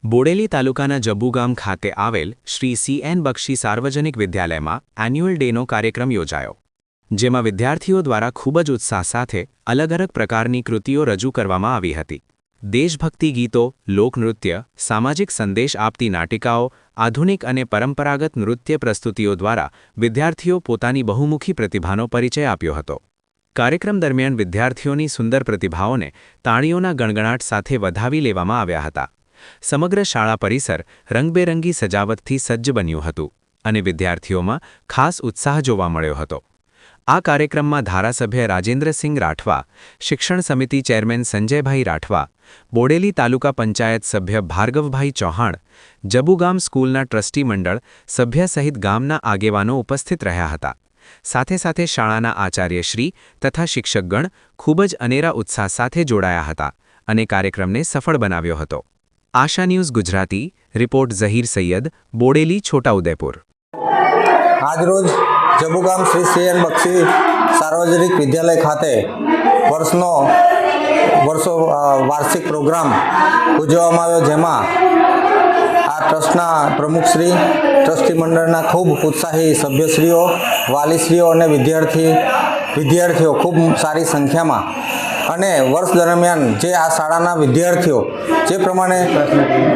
બોડેલી તાલુકાના જબુ ગામ ખાતે આવેલ શ્રી CN બક્ષી સાર્વજનિક વિદ્યાલયમાં એન્યુઅલ ડેનો કાર્યક્રમ યોજાયો, જેમાં વિદ્યાર્થીઓ દ્વારા ખૂબ જ ઉત્સાહ સાથે અલગ અલગ પ્રકારની કૃતિઓ રજૂ કરવામાં આવી હતી. દેશભક્તિ ગીતો, લોકનૃત્ય, સામાજિક સંદેશ આપતી નાટિકાઓ, આધુનિક અને પરંપરાગત નૃત્ય પ્રસ્તુતિઓ દ્વારા વિદ્યાર્થીઓ પોતાની બહુમુખી પ્રતિભાનો પરિચય આપ્યો હતો. કાર્યક્રમ દરમિયાન વિદ્યાર્થીઓની સુંદર પ્રતિભાઓને તાળીઓના ગણગણાટ સાથે વધાવી લેવામાં આવ્યા હતા. સમગ્ર શાળા પરિસર રંગબેરંગી સજાવટથી સજ્જ બન્યું હતું અને વિદ્યાર્થીઓમાં ખાસ ઉત્સાહ જોવા મળ્યો હતો. આ કાર્યક્રમમાં ધારાસભ્ય રાજેન્દ્રસિંહ રાઠવા, શિક્ષણ સમિતિ ચેરમેન સંજયભાઈ રાઠવા, બોડેલી તાલુકા પંચાયત સભ્ય ભાર્ગવભાઈ ચૌહાણ, જબુગામ સ્કૂલના ટ્રસ્ટી મંડળ સભ્ય સહિત ગામના આગેવાનો ઉપસ્થિત રહ્યા હતા. સાથે સાથે શાળાના આચાર્યશ્રી તથા શિક્ષકગણ ખૂબ જ અનેરા ઉત્સાહ સાથે જોડાયા હતા અને કાર્યક્રમને સફળ બનાવ્યો હતો. આશા ન્યૂઝ ગુજરાતી, રિપોર્ટ ઝહીર સૈયદ, બોડેલી, છોટાઉદેપુર. આજરોજ જબુગામ શ્રી CN બક્ષી સાર્વજનિક વિદ્યાલય ખાતે વાર્ષિક પ્રોગ્રામ ઉજવવામાં આવ્યો, જેમાં આ ટ્રસ્ટના પ્રમુખશ્રી, ટ્રસ્ટી મંડળના ખૂબ ઉત્સાહી સભ્યશ્રીઓ, વાલીશ્રીઓ અને વિદ્યાર્થીઓ ખૂબ સારી સંખ્યામાં, અને વર્ષ દરમિયાન જે આ શાળાના વિદ્યાર્થીઓ જે પ્રમાણે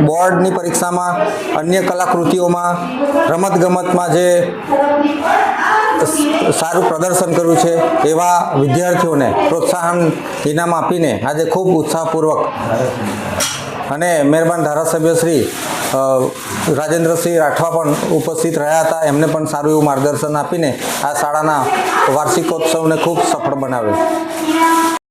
બોર્ડની પરીક્ષામાં, અન્ય કલાકૃતિઓમાં, રમતગમતમાં જે સારું પ્રદર્શન કર્યું છે, એવા વિદ્યાર્થીઓને પ્રોત્સાહન ઇનામ આપીને આજે ખૂબ ઉત્સાહપૂર્વક અને મહેરબાન ધારાસભ્ય શ્રી રાજેન્દ્રસિંહ રાઠવા પણ ઉપસ્થિત રહ્યા હતા. એમને પણ સારું એવું માર્ગદર્શન આપીને આ શાળાના વાર્ષિકોત્સવને ખૂબ સફળ બનાવ્યો.